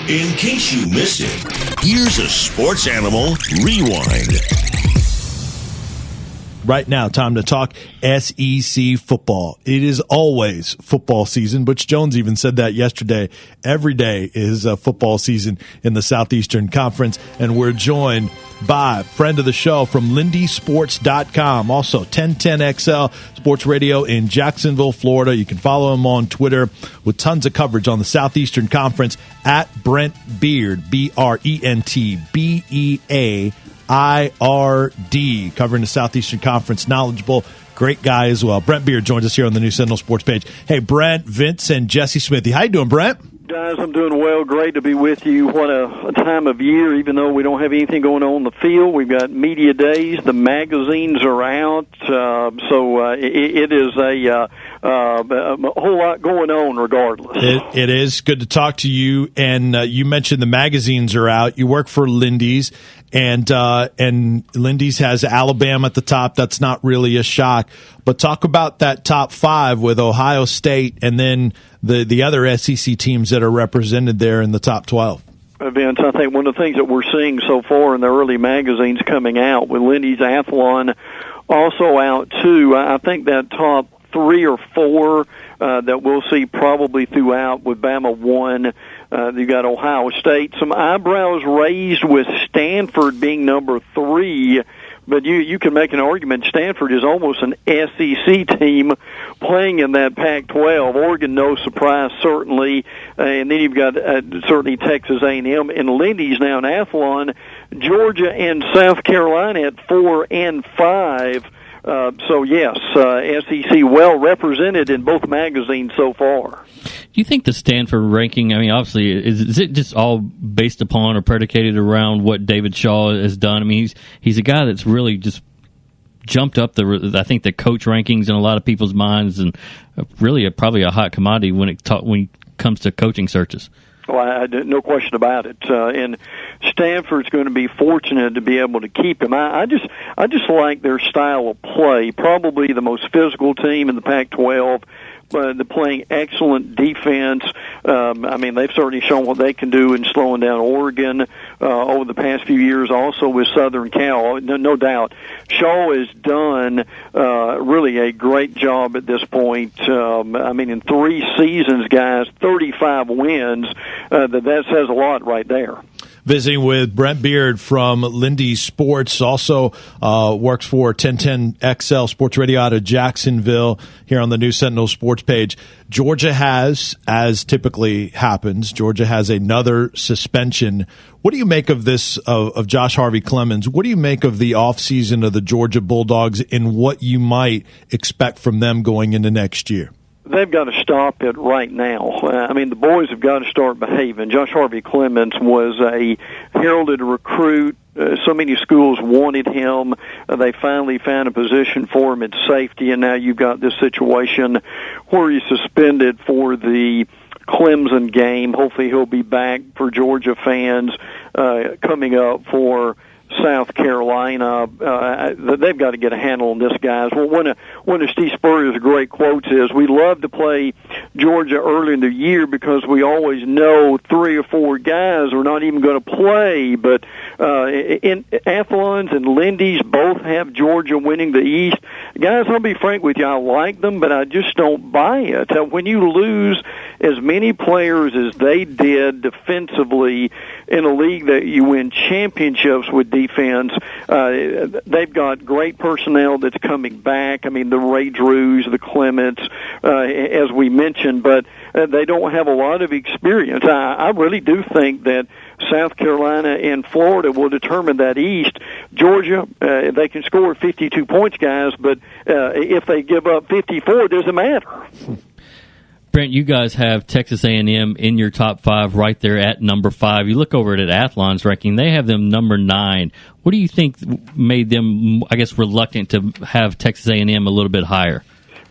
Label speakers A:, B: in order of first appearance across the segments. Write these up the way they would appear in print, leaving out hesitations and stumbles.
A: In case you missed it, here's a Sports Animal Rewind.
B: Right now, time to talk SEC football. It is always football season. Butch Jones even said that yesterday. Every day is football season in the Southeastern Conference, and we're joined by a friend of the show from LindySports.com, also 1010XL Sports Radio in Jacksonville, Florida. You can follow him on Twitter with tons of coverage on the Southeastern Conference at Brent Beaird, BRENTBEAIRD, covering the Southeastern Conference. Knowledgeable, great guy as well. Brent Beaird joins us here on the new Sentinel Sports page. Hey, Brent, Vince, and Jesse Smithey. How you doing, Brent?
C: Guys, I'm doing well. Great to be with you. What a time of year, even though we don't have anything going on in the field. We've got media days. The magazines are out. It is a whole lot going on regardless.
B: It is good to talk to you. And you mentioned the magazines are out. You work for Lindy's. And Lindy's has Alabama at the top. That's not really a shock. But talk about that top five with Ohio State and then the other SEC teams that are represented there in the top 12.
C: Vince, I think one of the things that we're seeing so far in the early magazines coming out with Lindy's Athlon also out too, I think that top 3 or 4 that we'll see probably throughout with Bama 1. You got Ohio State. Some eyebrows raised with Stanford being number 3, but you can make an argument Stanford is almost an SEC team playing in that Pac-12. Oregon, no surprise, certainly. And then you've got certainly Texas A&M and Lindy's now in Athlon. Georgia and South Carolina at 4 and 5. SEC well represented in both magazines so far.
D: Do you think the Stanford ranking, I mean, obviously, is it just all based upon or predicated around what David Shaw has done? I mean, he's a guy that's really just jumped up I think the coach rankings in a lot of people's minds, and really probably a hot commodity when it comes to coaching searches.
C: Well, no question about it. And Stanford's going to be fortunate to be able to keep him. I just like their style of play. Probably the most physical team in the Pac-12. They're playing excellent defense. They've certainly shown what they can do in slowing down Oregon over the past few years, also with Southern Cal. No doubt. Shaw has done really a great job at this point. In 3 seasons, guys, 35 wins. That says a lot right there.
B: Visiting with Brent Beaird from Lindy Sports, also works for 1010XL Sports Radio out of Jacksonville here on the new Sentinel Sports page. Georgia has, as typically happens, another suspension. What do you make of this, of Josh Harvey Clemens? What do you make of the offseason of the Georgia Bulldogs and what you might expect from them going into next year?
C: They've got to stop it right now. The boys have got to start behaving. Josh Harvey Clemens was a heralded recruit. So many schools wanted him. They finally found a position for him at safety, and now you've got this situation where he's suspended for the Clemson game. Hopefully he'll be back for Georgia fans coming up for South Carolina. They've got to get a handle on this, guys. Well, one of Steve Spurrier's great quotes is, we love to play Georgia early in the year because we always know 3 or 4 guys are not even going to play. But in Athlon's and Lindy's both have Georgia winning the East. Guys, I'll be frank with you, I like them, but I just don't buy it. When you lose as many players as they did defensively in a league that you win championships with defense, they've got great personnel that's coming back. The Ray Drews, the Clements, as we mentioned, but they don't have a lot of experience. I really do think that South Carolina and Florida will determine that East. Georgia, they can score 52 points, guys, but if they give up 54, it doesn't matter.
D: Brent, you guys have Texas A&M in your top 5 right there at number 5. You look over at Athlon's ranking, they have them number 9. What do you think made them, reluctant to have Texas A&M a little bit higher?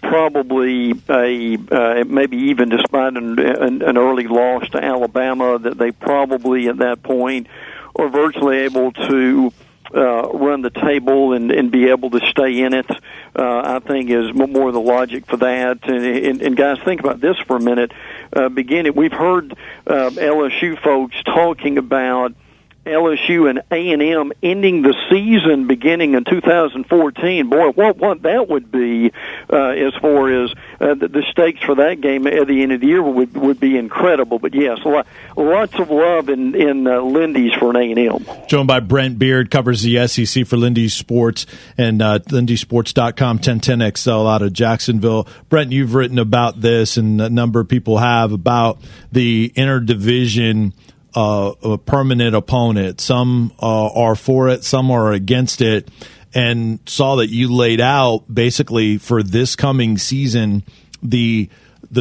C: Probably maybe even despite an early loss to Alabama, that they probably at that point are virtually able to run the table and be able to stay in it. I think is more the logic for that. And guys, think about this for a minute. beginning. We've heard LSU folks talking about LSU and A&M ending the season beginning in 2014. Boy, what that would be as far as the stakes for that game at the end of the year would be incredible. But yes, lots of love in Lindy's for an A&M.
B: Joined by Brent Beaird, covers the SEC for Lindy Sports and LindySports.com, 1010XL out of Jacksonville. Brent, you've written about this, and a number of people have, about the interdivision a permanent opponent. Some are for it, some are against it, and saw that you laid out basically for this coming season the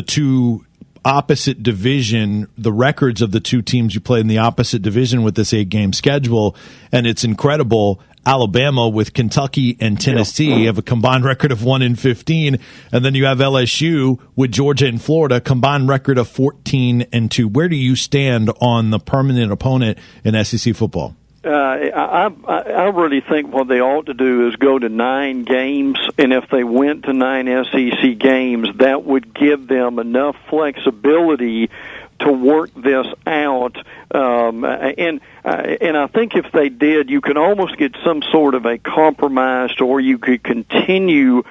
B: two opposite division, the records of the two teams you played in the opposite division with this 8-game schedule, and it's incredible. Alabama with Kentucky and Tennessee have a combined record of 1-15, and then you have LSU with Georgia and Florida, combined record of 14-2. Where do you stand on the permanent opponent in SEC football?
C: I really think what they ought to do is go to 9 games, and if they went to 9 SEC games, that would give them enough flexibility to work this out, and I think if they did, you could almost get some sort of a compromise, or you could continue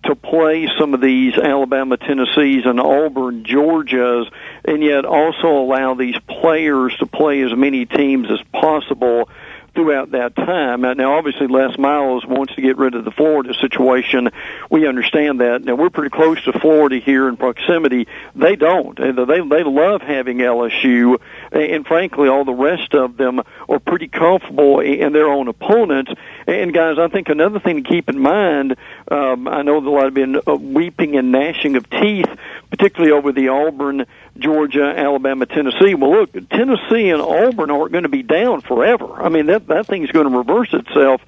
C: to play some of these Alabama, Tennessees, and Auburn, Georgias, and yet also allow these players to play as many teams as possible throughout that time. Now, obviously, Les Miles wants to get rid of the Florida situation. We understand that. Now, we're pretty close to Florida here in proximity. They don't. They love having LSU, and frankly, all the rest of them are pretty comfortable in their own opponents. And, guys, I think another thing to keep in mind, I know that a lot have been weeping and gnashing of teeth, particularly over the Auburn, Georgia, Alabama, Tennessee. Well, look, Tennessee and Auburn aren't going to be down forever. I mean, that thing's going to reverse itself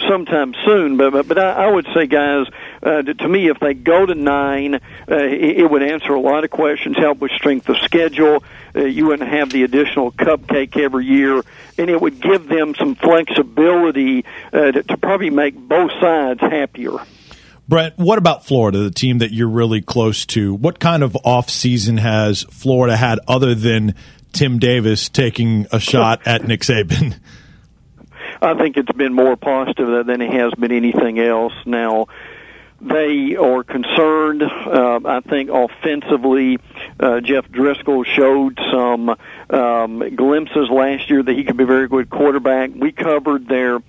C: sometime soon. But I would say, guys, to me, if they go to 9, it would answer a lot of questions, help with strength of schedule. You wouldn't have the additional cupcake every year, and it would give them some flexibility to probably make both sides happier.
B: Brent, what about Florida, the team that you're really close to? What kind of off-season has Florida had other than Tim Davis taking a shot at Nick Saban?
C: I think it's been more positive than it has been anything else. Now, they are concerned. I think offensively, Jeff Driscoll showed some glimpses last year that he could be a very good quarterback. We covered their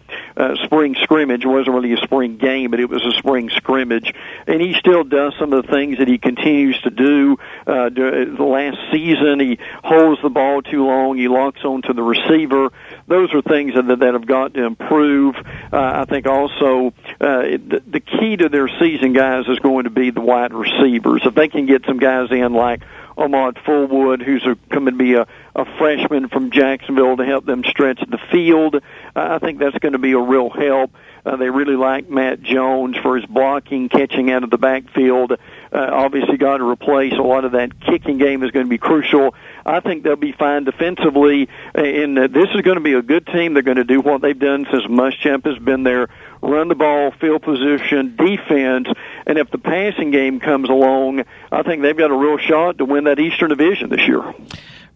C: spring scrimmage. It wasn't really a spring game, but it was a spring scrimmage. And he still does some of the things that he continues to do. The last season, he holds the ball too long. He locks onto the receiver. Those are things that have got to improve. I think also the key to their season, guys, is going to be the wide receivers. If they can get some guys in like Ahmad Fullwood, who's coming to be a freshman from Jacksonville, to help them stretch the field, I think that's going to be a real help. They really like Matt Jones for his blocking, catching out of the backfield. Obviously got to replace a lot of that kicking game is going to be crucial. I think they'll be fine defensively, and this is going to be a good team. They're going to do what they've done since Muschamp has been there, run the ball, field position, defense, and if the passing game comes along, I think they've got a real shot to win that Eastern Division this year.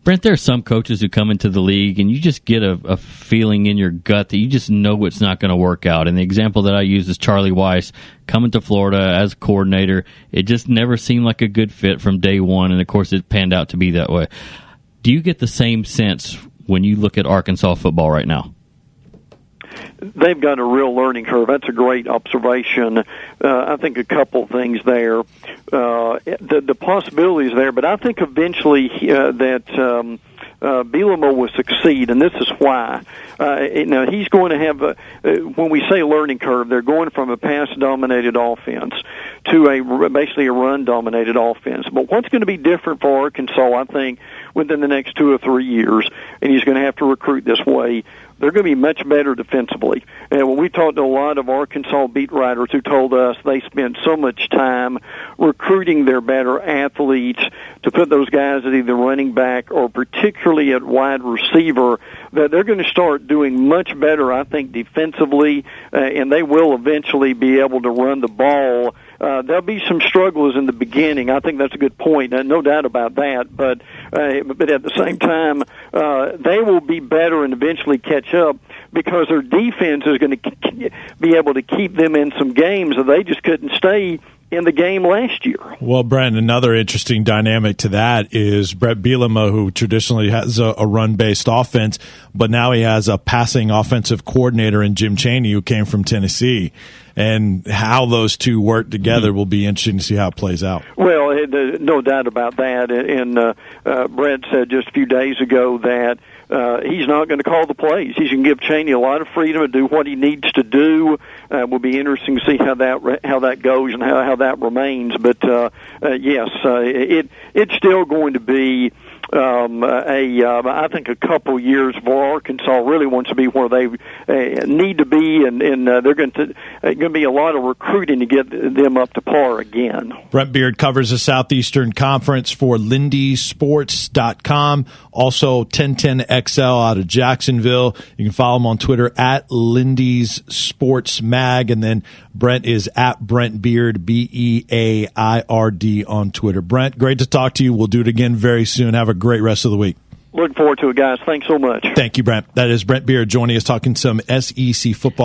D: Brent, there are some coaches who come into the league and you just get a feeling in your gut that you just know it's not going to work out. And the example that I use is Charlie Weiss coming to Florida as coordinator. It just never seemed like a good fit from day one, and of course it panned out to be that way. Do you get the same sense when you look at Arkansas football right now?
C: They've got a real learning curve. That's a great observation. I think a couple things there. The possibilities there, but I think eventually that Bielema will succeed, and this is why. Now, he's going to have, when we say learning curve, they're going from a pass-dominated offense to basically a run-dominated offense. But what's going to be different for Arkansas, I think, within the next 2 or 3 years, and he's going to have to recruit this way, they're going to be much better defensively. And when we talked to a lot of Arkansas beat writers who told us they spent so much time recruiting their better athletes to put those guys at either running back or particularly at wide receiver, that they're going to start doing much better, I think, defensively, and they will eventually be able to run the ball there'll be some struggles in the beginning. I think that's a good point, no doubt about that. But at the same time, they will be better and eventually catch up because their defense is going to be able to keep them in some games that they just couldn't stay in the game last year.
B: Well, Brent, another interesting dynamic to that is Brent Beaird, who traditionally has a run-based offense, but now he has a passing offensive coordinator in Jim Chaney, who came from Tennessee. And how those two work together will be interesting to see how it plays out.
C: Well, no doubt about that. And Brent said just a few days ago that he's not going to call the plays. He's going to give Chaney a lot of freedom to do what he needs to do. Will be interesting to see how that goes and how that remains. But yes, it's still going to be I think a couple years for Arkansas really wants to be where they need to be, and they're going to be a lot of recruiting to get them up to par again.
B: Brent Beaird covers the Southeastern Conference for LindySports.com. Also 1010XL out of Jacksonville. You can follow him on Twitter at Lindy's Sports Mag, and then Brent is at Brent Beaird, BEAIRD on Twitter. Brent, great to talk to you. We'll do it again very soon. Have a great rest of the week.
C: Looking forward to it, guys. Thanks so much.
B: Thank you, Brent. That is Brent Beaird joining us, talking some SEC football.